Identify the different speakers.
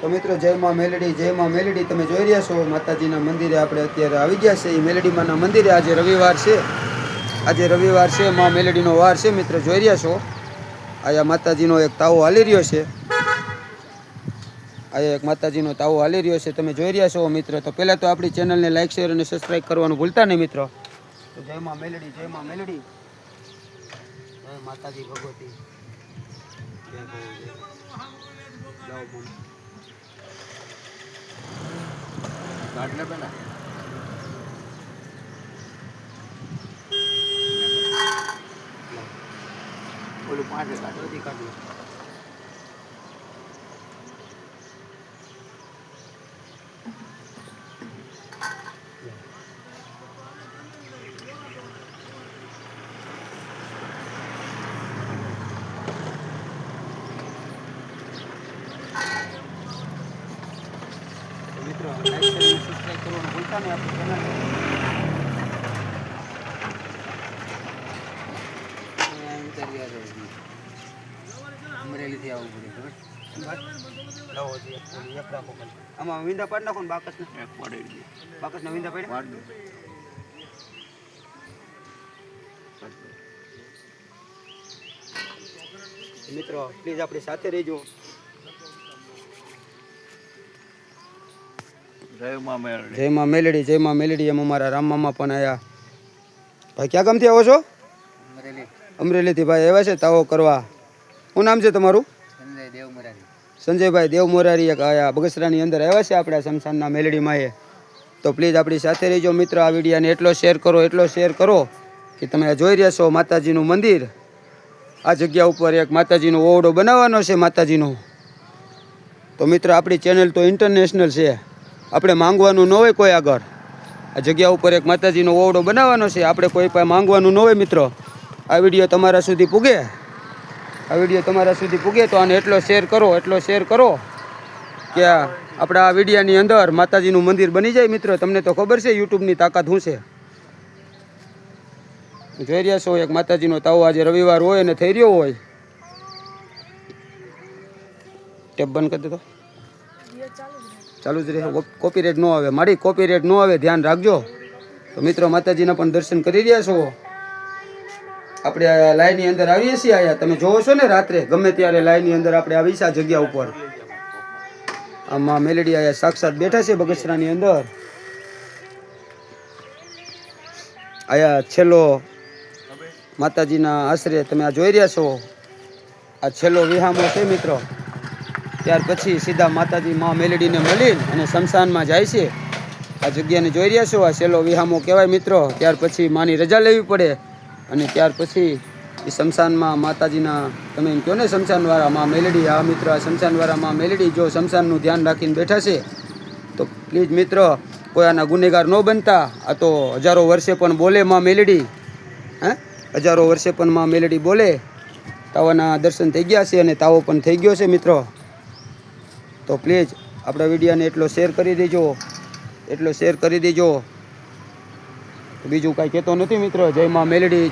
Speaker 1: તો મિત્રો જય માં મેલડી તમે જોઈ રહ્યા છો માતાજીના મંદિરે આપણે અત્યારે આવી ગયા છે એ મેલડીમાના મંદિરે. આજે રવિવાર છે, માં મેલડીનો વાર છે મિત્રો. જોઈ રહ્યા છો આયા માતાજીનો એક તાવો હાલી રહ્યો છે. તમે જોઈ રહ્યા છો મિત્રો. તો પહેલાં તો આપણી ચેનલને લાઈક શેર અને સબસ્ક્રાઈબ કરવાનું ભૂલતા નહીં મિત્રો. તો જય માં મેલડી, જય માતાજી ભગવતી. કાઢ પેલા ઓલું પાંચે કાઢવાથી કાઢવું. મિત્રો લાઈક શેર અને સબસ્ક્રાઈબ કરવાનું ભૂલતા નહીં આપણી ચેનલ. અમરેલીથી આવવું પડે આમાં વિંદા પાડી નાખો ને બાકસના વિંદા પાડી મિત્રો પ્લીઝ આપણી સાથે રહેજો. જય માં મેલડી. એમ અમારા રામ મામા પણ આવ્યા. ભાઈ ક્યાં ગામથી આવો છો? અમરેલીથી ભાઈ આવ્યા છે તાવો કરવા. શું નામ છે તમારું? સંજયભાઈ દેવ મોરારી એક આયા બગસરાની અંદર આવ્યા છે આપણા શમશાનના મેલડીમાં એ. તો પ્લીઝ આપણી સાથે રહેજો મિત્રો. આ વિડીયાને એટલો શેર કરો કે તમે જોઈ રહ્યા છો માતાજીનું મંદિર. આ જગ્યા ઉપર એક માતાજીનો ઓરડો બનાવવાનો છે માતાજીનો. તો મિત્રો આપણી ચેનલ તો ઇન્ટરનેશનલ છે. આપણે માંગવાનું ન હોય કોઈ આગળ. આ જગ્યા ઉપર એક માતાજીનો ઓરડો બનાવવાનો છે. આપણે કોઈ પાસે માંગવાનું ન હોય મિત્રો. આ વિડીયો તમારા સુધી પૂગે તો આને એટલો શેર કરો કે આપણા આ વિડીયાની અંદર માતાજીનું મંદિર બની જાય મિત્રો. તમને તો ખબર છે યુટ્યુબની તાકાત શું છે. જોઈ રહ્યા છો એક માતાજીનો તાવો આજે રવિવાર હોય અને થઈ રહ્યો હોય. ટેપ બંધ કરી દેતો ચાલુ જ રહે. કોપીરાઇટ ન આવે મારી, કોપીરાઇટ ન આવે ધ્યાન રાખજો. તો મિત્રો માતાજીના પણ દર્શન કરી રહ્યા છો. આપણે આ લાઈનની અંદર આવીએ છીએ. આયા તમે જોવો છો ને રાત્રે ગમે ત્યારે લાઈનની અંદર આપણે આવી છે આ જગ્યા ઉપર. આમાં મેલડી આયા સાક્ષાત બેઠા છે બગસરાની અંદર. આયા છેલ્લો માતાજીના આશરે તમે આ જોઈ રહ્યા છો. આ છેલ્લો વિહામો છે મિત્રો. ત્યાર પછી સીધા માતાજી માં મેલડીને મળી અને શમશાનમાં જાય છે. આ જગ્યાને જોઈ રહ્યા છો. આ છેલ્લો વિહામો કહેવાય મિત્રો. ત્યાર પછી માની રજા લેવી પડે અને ત્યાર પછી એ શમશાનમાં માતાજીના તમે એમ કહો ને શમશાનવાળા માં મેલડી. આ મિત્રો આ શમશાનવાળા માં મેલડી જો શમશાનનું ધ્યાન રાખીને બેઠા છે. તો પ્લીઝ મિત્રો કોઈ આના ગુનેગાર ન બનતા. આ તો હજારો વર્ષે પણ બોલે માં મેલડી. હજારો વર્ષે પણ માં મેલડી બોલે. તાવાના દર્શન થઈ ગયા છે અને તાવો પણ થઈ ગયો છે મિત્રો. તો પ્લીઝ આપણા વિડીયોને એટલો શેર કરી દેજો. બીજું કાંઈ કહેતો નથી મિત્રો. જય માં મેલડી.